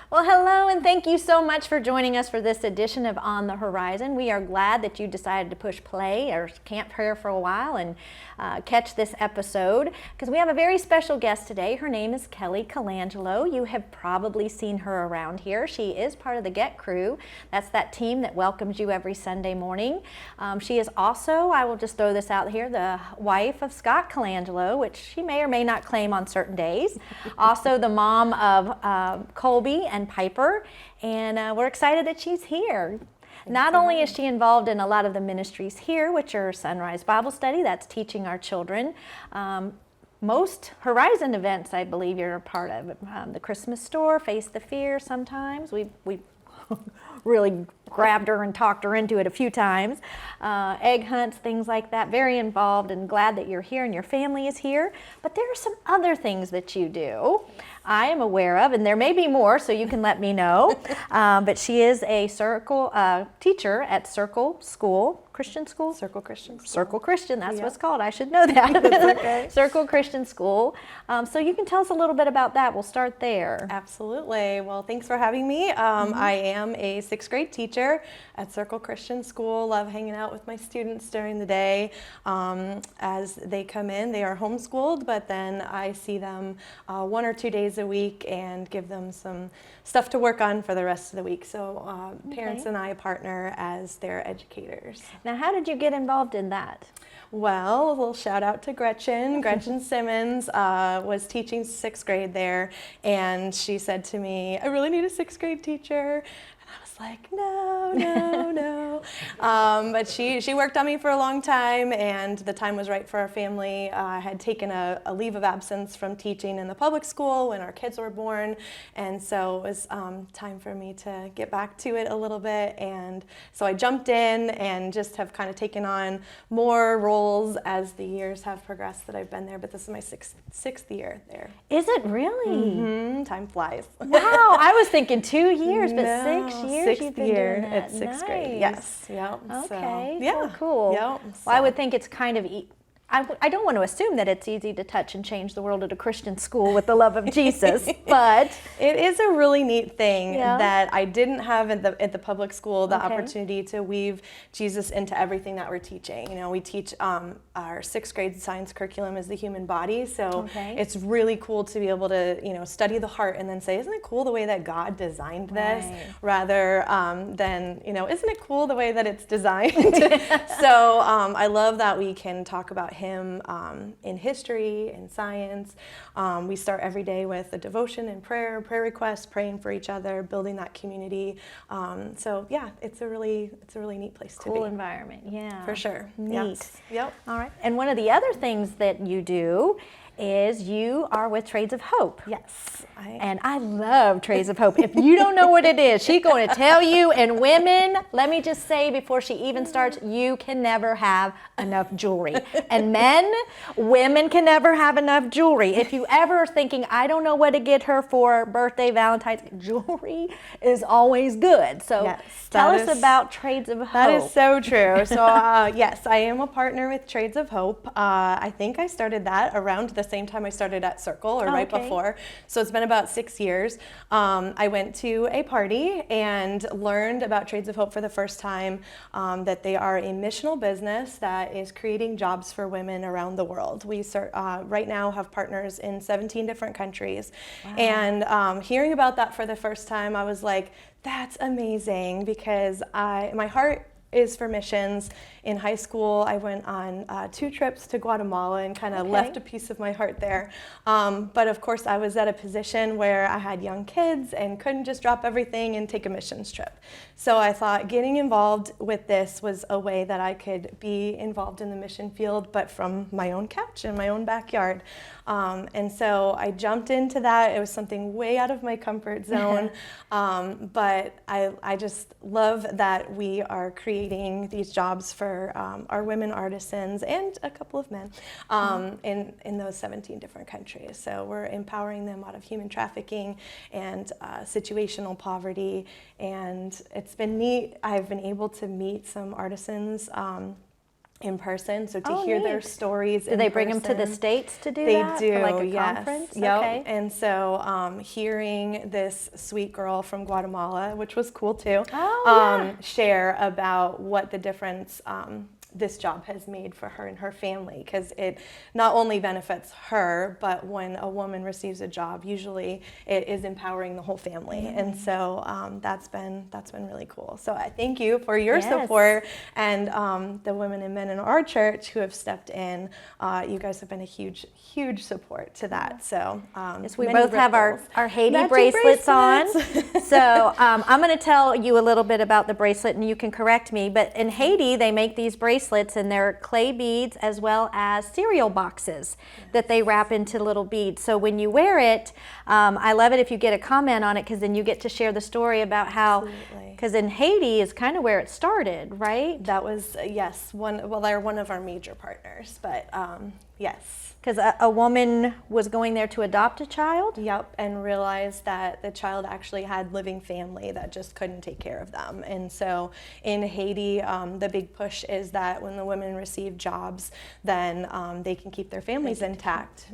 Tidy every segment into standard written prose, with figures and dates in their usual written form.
Well, hello, and thank you so much for joining us for this edition of On the Horizon. We are glad that you decided to push play or camp here for a while and catch this episode, because we have a very special guest today. Her name is Kelly Colangelo. You have probably seen her around here. She is part of the Get Crew. That's that team that welcomes you every Sunday morning. She is also, I will just throw this out here, the wife of Scott Colangelo, which she may or may not claim on certain days. Also the mom of Colby and Piper, and we're excited that she's here. Not only is she involved in a lot of the ministries here, which are Sunrise Bible Study, that's teaching our children. Most Horizon events, I believe you're a part of. The Christmas store, Face the Fear sometimes. We really grabbed her and talked her into it a few times. Egg hunts, things like that. Very involved, and glad that you're here and your family is here. But there are some other things that you do I am aware of, and there may be more, so you can let me know. But she is a teacher at Circle School. Christian School? Circle Christian School. Circle Christian, that's what it's called. I should know that. That's okay. Circle Christian School. So you can tell us a little bit about that. We'll start there. Absolutely. Well, thanks for having me. I am a 6th grade teacher at Circle Christian School. Love hanging out with my students during the day. As they come in, they are homeschooled, but then I see them 1 or 2 days a week and give them some stuff to work on for the rest of the week. So parents and I partner as their educators. Now, how did you get involved in that? Well, a little shout out to Gretchen. Gretchen Simmons was teaching 6th grade there, and she said to me, I really need a 6th grade teacher. And I was like, no. But she worked on me for a long time, and the time was right for our family. I had taken a leave of absence from teaching in the public school when our kids were born, and so it was time for me to get back to it a little bit. And so I jumped in and just have kind of taken on more roles as the years have progressed that I've been there, but this is my sixth year there. Is it really? Mm-hmm. Time flies. Wow, I was thinking 2 years, but No, 6 years you've been year doing that. at 6th grade. Nice. Yes. Yep. Okay. So, yeah. Well, cool. Yep. Well, So. I would think it's kind of. I don't want to assume that it's easy to touch and change the world at a Christian school with the love of Jesus, but it is a really neat thing Yeah. that I didn't have at the public school, the opportunity to weave Jesus into everything that we're teaching. You know, we teach our 6th grade science curriculum is the human body, so it's really cool to be able to, study the heart and then say, isn't it cool the way that God designed this? Right. Rather than, isn't it cool the way that it's designed? So I love that we can talk about him in history, in science. We start every day with a devotion and prayer requests, praying for each other, building that community. So yeah, it's a really neat place to be. cool environment. Yeah, For sure. Neat. Yes. Yep. All right. And one of the other things that you do is you are with Trades of Hope. Yes. And I love Trades of Hope. If you don't know what it is, she's going to tell you. And women, let me just say before she even starts, you can never have enough jewelry. And men, women can never have enough jewelry. If you ever are thinking, I don't know what to get her for birthday, Valentine's, jewelry is always good. So Yes, tell that us is- about Trades of Hope. That is so true. So yes, I am a partner with Trades of Hope. I think I started that around the same time I started at Circle, or right Okay. before. So it's been about 6 years. I went to a party and learned about Trades of Hope for the first time, that they are a missional business that is creating jobs for women around the world. We right now have partners in 17 different countries. Wow. And hearing about that for the first time, I was like, that's amazing, because my heart is for missions. In high school, I went on 2 trips to Guatemala and kind of left a piece of my heart there. But of course, I was at a position where I had young kids and couldn't just drop everything and take a missions trip. So I thought getting involved with this was a way that I could be involved in the mission field, but from my own couch in my own backyard. And so I jumped into that. It was something way out of my comfort zone. But I just love that we are creating these jobs for our women artisans and a couple of men in those 17 different countries. So we're empowering them out of human trafficking and situational poverty. And it's been neat. I've been able to meet some artisans in person, so to Oh, hear their neat. stories. Do they bring them to the States to do They that? do, For like a yes. conference? Yep. Okay. And so hearing this sweet girl from Guatemala, which was cool too, share about what the difference this job has made for her and her family, because it not only benefits her, but when a woman receives a job, usually it is empowering the whole family. And so that's been really cool. So I thank you for your support, and the women and men in our church who have stepped in. You guys have been a huge support to that. So Yes, we both have our Haiti Matching bracelets on. bracelets. So I'm going to tell you a little bit about the bracelet, and you can correct me. But in Haiti, they make these bracelets, and they're clay beads as well as cereal boxes that they wrap into little beads. So when you wear it, I love it if you get a comment on it, because then you get to share the story about how, because in Haiti is kind of where it started, right? That was, yes, they're one of our major partners, but yes. Because a woman was going there to adopt a child? Yep, and realized that the child actually had living family that just couldn't take care of them. And so in Haiti, the big push is that when the women receive jobs, then they can keep their families intact.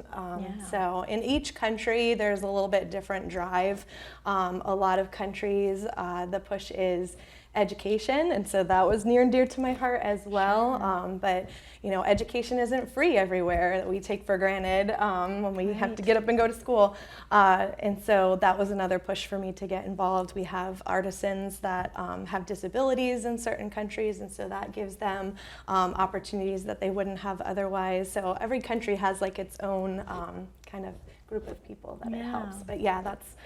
So in each country, there's a little bit different drive. A lot of countries, the push is education, and so that was near and dear to my heart as well. But you know, education isn't free everywhere, that we take for granted when we have to get up and go to school. And so that was another push for me to get involved. We have artisans that have disabilities in certain countries, and so that gives them opportunities that they wouldn't have otherwise. So every country has like its own kind of group of people that it helps. But yeah, that's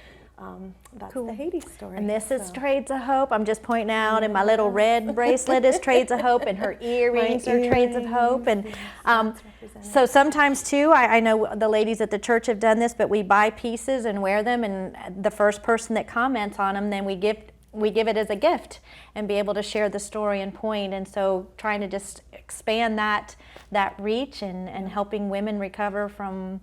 cool. The Haiti story. And this is Trades of Hope. I'm just pointing out, and my little red bracelet is Trades of Hope, and her earrings are Trades of Hope. And so sometimes too, I know the ladies at the church have done this, but we buy pieces and wear them, and the first person that comments on them, then we give it as a gift and be able to share the story and point. And so trying to just expand that reach and helping women recover from,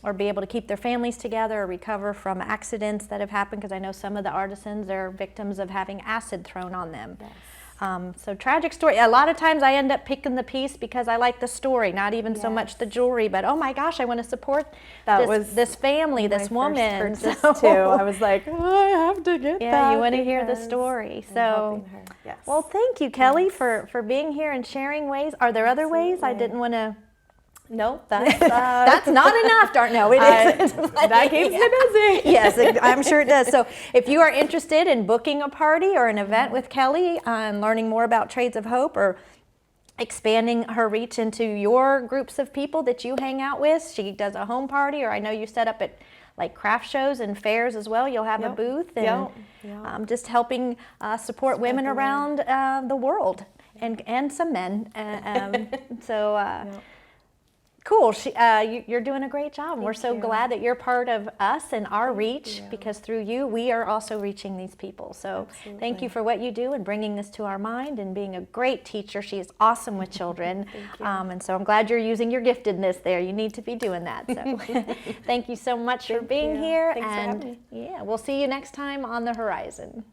or be able to keep their families together, or recover from accidents that have happened, because I know some of the artisans are victims of having acid thrown on them. So tragic story. A lot of times I end up picking the piece because I like the story, not even so much the jewelry, but oh my gosh, I want to support this family, this woman. Too. I was like, oh, I have to get that. Yeah, you want to hear the story. So, well, thank you, Kelly, for being here and sharing ways. Are there other ways? I didn't want to. No, that's not enough, darn. No, it isn't. That keeps me busy. Yes, I'm sure it does. So if you are interested in booking a party or an event with Kelly and learning more about Trades of Hope, or expanding her reach into your groups of people that you hang out with, she does a home party, or I know you set up at like craft shows and fairs as well. You'll have a booth, and just helping support women around the world, and some men. Cool. You're doing a great job. We're so glad that you're part of us and our reach, because through you, we are also reaching these people. So thank you for what you do and bringing this to our mind and being a great teacher. She is awesome with children. And so I'm glad you're using your giftedness there. You need to be doing that. So thank you so much for being here. Thanks for having me. Yeah, we'll see you next time on the Horizon.